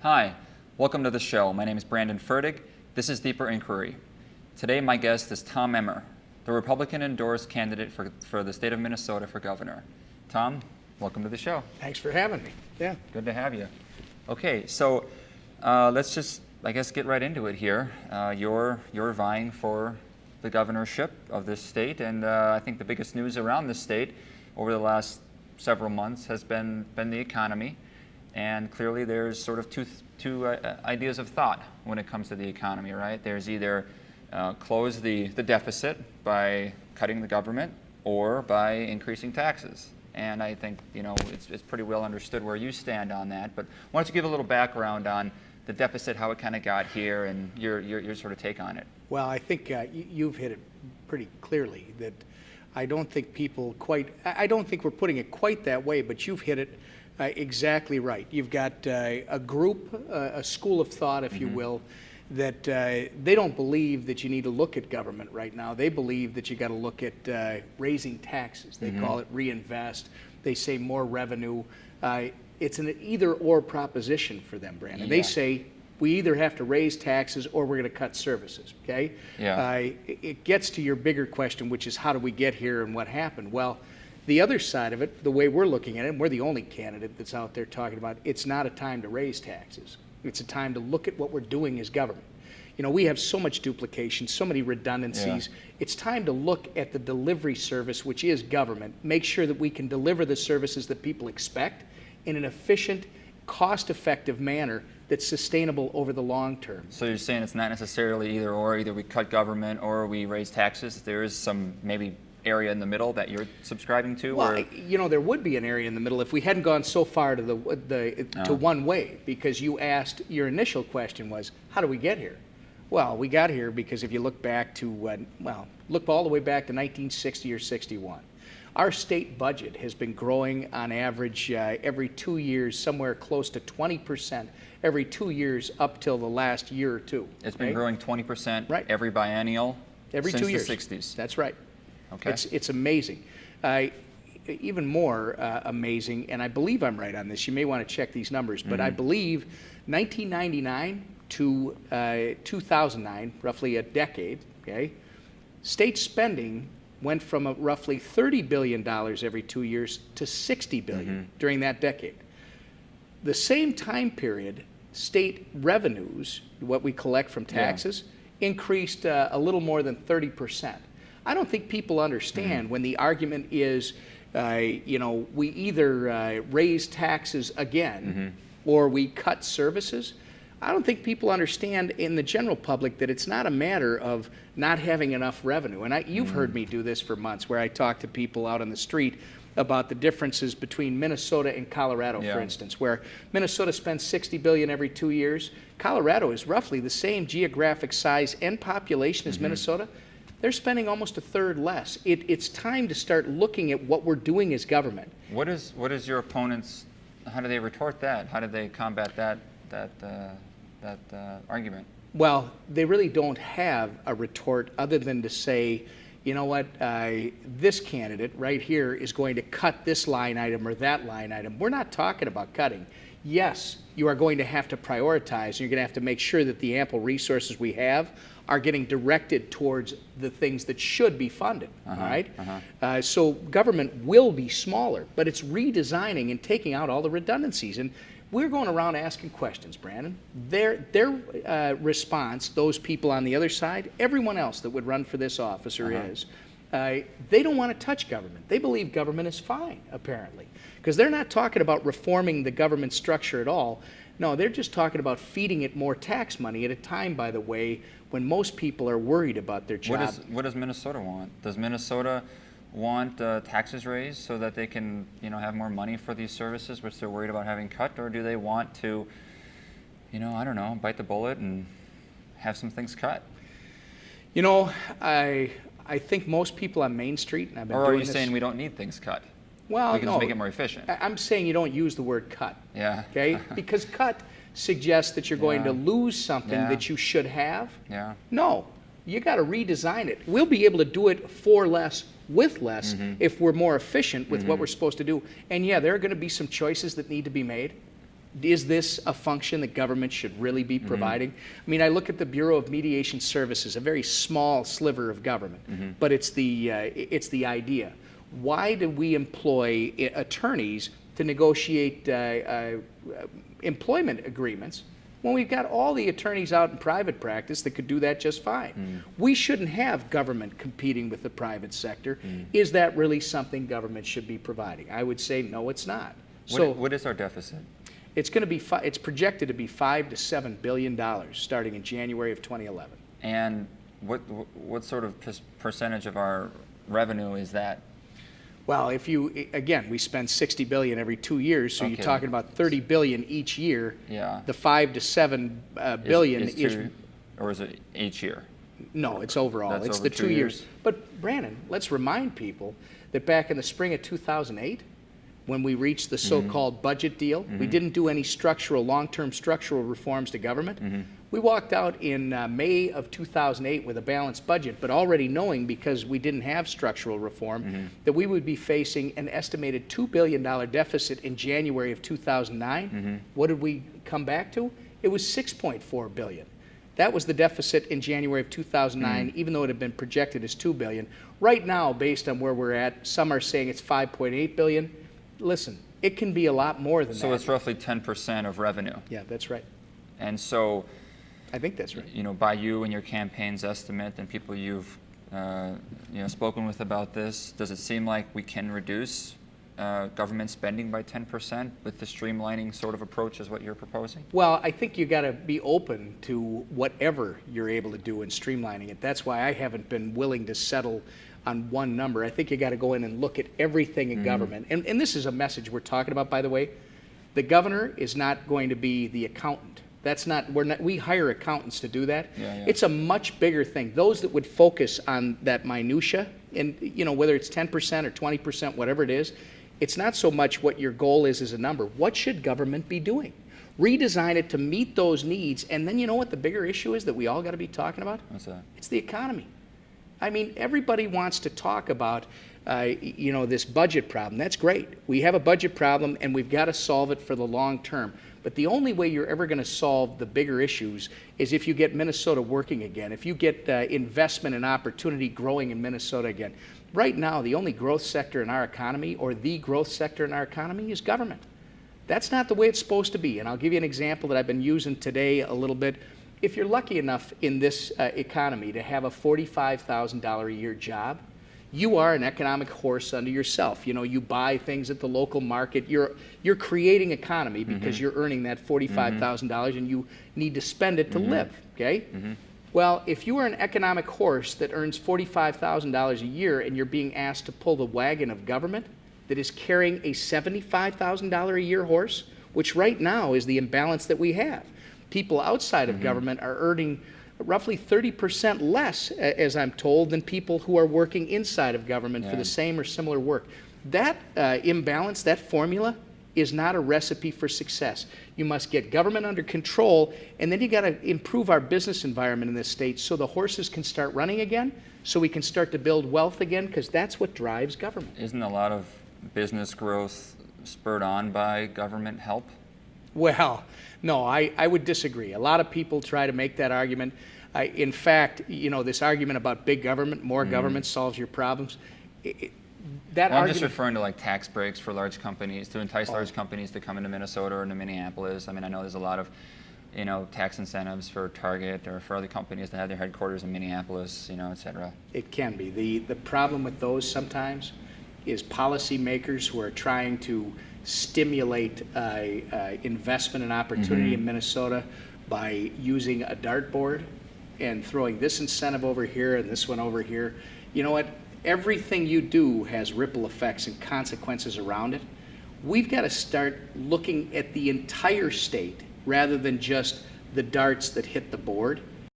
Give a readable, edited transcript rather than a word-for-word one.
Hi, welcome to the show. My name is Brandon Fertig. This is Deeper Inquiry. Today my guest is Tom Emmer, the Republican-endorsed candidate for the state of Minnesota for governor. Tom, welcome to the show. Thanks for having me. Yeah. Good to have you. Okay, so let's just, I guess, get right into it here. You're vying for the governorship of this state, and I think the biggest news around this state over the last several months has been the economy. And clearly there's sort of two ideas of thought when it comes to the economy, right? There's either close the deficit by cutting the government or by increasing taxes. And I think, it's pretty well understood where you stand on that. But why don't you give a little background on the deficit, how it kind of got here, and your sort of take on it? Well, I think you've hit it pretty clearly that I don't think I don't think we're putting it quite that way, but you've hit it exactly right. You've got a group, a school of thought, if you will, that they don't believe that you need to look at government right now. They believe that you got to look at raising taxes. They call it reinvest. They say more revenue. It's an either-or proposition for them, Brandon. Yeah. They say we either have to raise taxes or we're going to cut services, okay? Yeah. It gets to your bigger question, which is how do we get here and what happened? Well, the other side of it, the way we're looking at it, and we're the only candidate that's out there talking about, it's not a time to raise taxes. It's a time to look at what we're doing as government. We have so much duplication, so many redundancies. Yeah. It's time to look at the delivery service, which is government, make sure that we can deliver the services that people expect in an efficient, cost-effective manner that's sustainable over the long term. So you're saying it's not necessarily either or, either we cut government or we raise taxes. There is some maybe area in the middle that you're subscribing to? Well, there would be an area in the middle if we hadn't gone so far to to one way, because you asked, your initial question was, how do we get here? Well, we got here because if you look back to, look all the way back to 1960 or 61. Our state budget has been growing on average every 2 years, somewhere close to 20% every 2 years up till the last year or two. It's been growing 20% right. every biennial every since 2 years. the 60s. That's right. Okay. It's amazing. Even more amazing, and I believe I'm right on this, you may want to check these numbers, but I believe 1999 to 2009, roughly a decade, okay, state spending went from roughly $30 billion every 2 years to $60 billion during that decade. The same time period, state revenues, what we collect from taxes, increased a little more than 30%. I don't think people understand when the argument is, we either raise taxes again or we cut services. I don't think people understand in the general public that it's not a matter of not having enough revenue. And you've heard me do this for months, where I talk to people out on the street about the differences between Minnesota and Colorado, for instance, where Minnesota spends $60 billion every 2 years. Colorado is roughly the same geographic size and population as Minnesota. They're spending almost a third less. It's time to start looking at what we're doing as government. What is your opponents, how do they retort that? How do they combat that argument? Well, they really don't have a retort other than to say, you know what, this candidate right here is going to cut this line item or that line item. We're not talking about cutting. Yes, you are going to have to prioritize. You're going to have to make sure that the ample resources we have are getting directed towards the things that should be funded, all right? So government will be smaller, but it's redesigning and taking out all the redundancies. And we're going around asking questions, Brandon. Their response, those people on the other side, everyone else that would run for this office or is, they don't want to touch government. They believe government is fine, apparently, because they're not talking about reforming the government structure at all. No, they're just talking about feeding it more tax money at a time, by the way, when most people are worried about their job. What does Minnesota want? Does Minnesota want taxes raised so that they can, have more money for these services, which they're worried about having cut, or do they want to, I don't know, bite the bullet and have some things cut? I think most people on Main Street, and I've been or are doing you this, saying we don't need things cut? Well, we can no, just make it more efficient. I'm saying you don't use the word cut. Yeah. Okay? Because cut suggests that you're going to lose something that you should have. Yeah. No, you got to redesign it. We'll be able to do it for less, with less, if we're more efficient with what we're supposed to do. And yeah, there are going to be some choices that need to be made. Is this a function that government should really be providing? I mean, I look at the Bureau of Mediation Services, a very small sliver of government, but it's the idea. Why do we employ attorneys to negotiate employment agreements when we've got all the attorneys out in private practice that could do that just fine? We shouldn't have government competing with the private sector. Is that really something government should be providing? I would say no, it's not. So what is our deficit? it's going to be it's projected to be $5 to $7 billion starting in January of 2011. And what sort of percentage of our revenue is that? Well, if you, again, we spend $60 billion every 2 years, so Okay. you're talking about $30 billion each year. Yeah. The $5 to $7 billion is or is it each year? no, it's overall. That's it's over the 2 2 years. years? But Brandon, let's remind people that back in the spring of 2008, when we reached the so-called budget deal, we didn't do any long-term structural reforms to government. We walked out in May of 2008 with a balanced budget, but already knowing, because we didn't have structural reform, that we would be facing an estimated $2 billion deficit in January of 2009. What did we come back to? It was $6.4 billion. That was the deficit in January of 2009, even though it had been projected as $2 billion. Right now, based on where we're at, some are saying it's $5.8 billion. Listen, it can be a lot more than that. So it's roughly 10% of revenue. Yeah, that's right. And so, I think that's right. you know, by you and your campaign's estimate and people you've spoken with about this, does it seem like we can reduce government spending by 10% with the streamlining sort of approach as what you're proposing? Well, I think you got to be open to whatever you're able to do in streamlining it. That's why I haven't been willing to settle on one number. I think you got to go in and look at everything in government. And this is a message we're talking about, by the way. The governor is not going to be the accountant. That's not, we hire accountants to do that. Yeah. It's a much bigger thing. Those that would focus on that minutia, and whether it's 10% or 20%, whatever it is, it's not so much what your goal is as a number. What should government be doing? Redesign it to meet those needs. And then you know what the bigger issue is that we all got to be talking about? What's that? It's the economy. I mean, everybody wants to talk about, this budget problem. That's great. We have a budget problem, and we've got to solve it for the long term. But the only way you're ever going to solve the bigger issues is if you get Minnesota working again, if you get investment and opportunity growing in Minnesota again. Right now, the only growth sector in our economy, or the growth sector in our economy, is government. That's not the way it's supposed to be. And I'll give you an example that I've been using today a little bit. If you're lucky enough in this economy to have a $45,000 a year job, you are an economic horse unto yourself. You buy things at the local market. You're creating economy because you're earning that $45,000 and you need to spend it to live, okay? Well, if you are an economic horse that earns $45,000 a year and you're being asked to pull the wagon of government that is carrying a $75,000 a year horse, which right now is the imbalance that we have. People outside of government are earning roughly 30% less, as I'm told, than people who are working inside of government for the same or similar work. That imbalance, that formula, is not a recipe for success. You must get government under control, and then you got to improve our business environment in this state so the horses can start running again, so we can start to build wealth again, because that's what drives government. Isn't a lot of business growth spurred on by government help? Well, no, I would disagree. A lot of people try to make that argument. In fact, this argument about big government, more government solves your problems. I'm just referring to like tax breaks for large companies, to entice large companies to come into Minnesota or into Minneapolis. I mean, I know there's a lot of, tax incentives for Target or for other companies that have their headquarters in Minneapolis, et cetera. It can be. The problem with those sometimes is policymakers who are trying to stimulate investment and opportunity in Minnesota by using a dartboard and throwing this incentive over here and this one over here. You know what? Everything you do has ripple effects and consequences around it. We've got to start looking at the entire state rather than just the darts that hit the board.